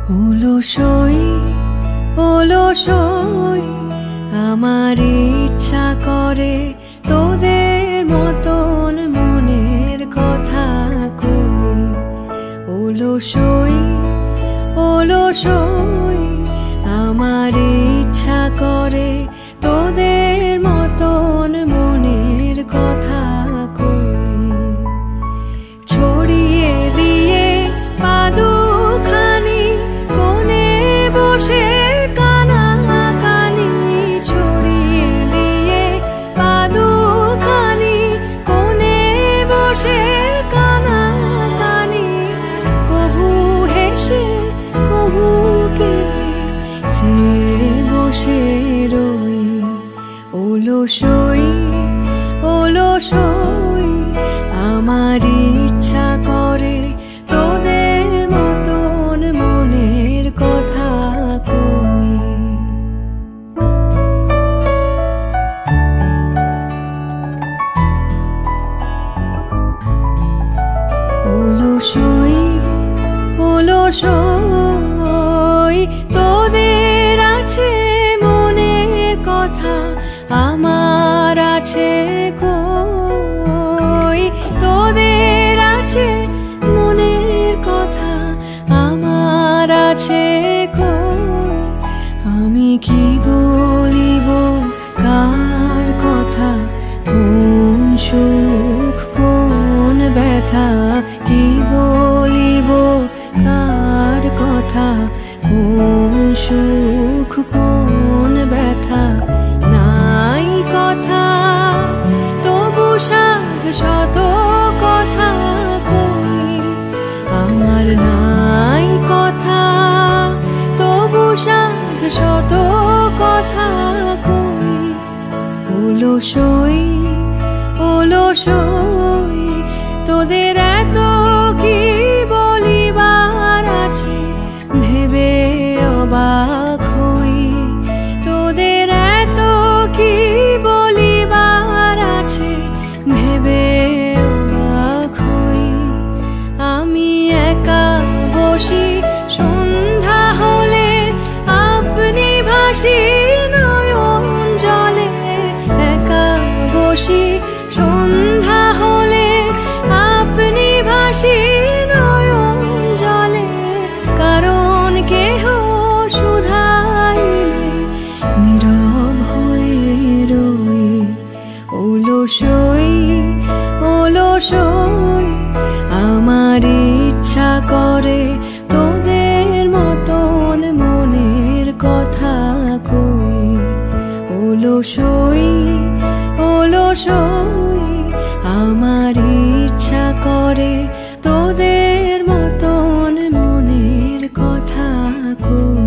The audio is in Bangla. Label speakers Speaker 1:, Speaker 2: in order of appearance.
Speaker 1: অলসই অলসই আমার ইচ্ছা করে তোদের মতন মনের কথা কই। অলসই অলসই আমার ইচ্ছা করে তোদের মতন মনের কথা কই। ছড়িয়ে দিয়ে পাদুখানি কোণে বসে কানাকানি, ছড়িয়ে দিয়ে পাদুখানি কোণে বসে কানাকানি, কভু হেসে কভু কেঁদে চেয়ে বসে রই। অলসই অলসই আমার ইচ্ছা করে তোদের মতন মনের কথা কই। অলসই অলসই তোদের আছে মনের কথা, আমার আছে কই। তোদের আছে মনের কথা, আমার আছে কই। আমি কি বলিব কার কথা, কোন সুখ কোন ব্যথা, কি বলিব কার কথা, কোন সুখ কোন ব্যথা। নাই কথা তবু সাধ শত কথা কই, আমার নাই কথা তবু সাধ শত কথা কই। অলসই অলসই তোদের এত কি বলিবার আছে ভেবে অবাক হই। তোদের এত কি বলিবার আছে ভেবে অবাক হই। আমি একা বসি সন্ধ্যা হলে আপনি ভাসি নয়ন জলে, একা বসি সন্ধ্যা হলে আপনি ভাসি নয়ন জলে। কারণ কেহ শুধাইলে নীরব হয়ে রই। অলসই অলসই আমার ইচ্ছা করে তোদের মতন মনের কথা কই। অলসই অলসই আমার ইচ্ছা করে তোদের মতন মনের কথা কই।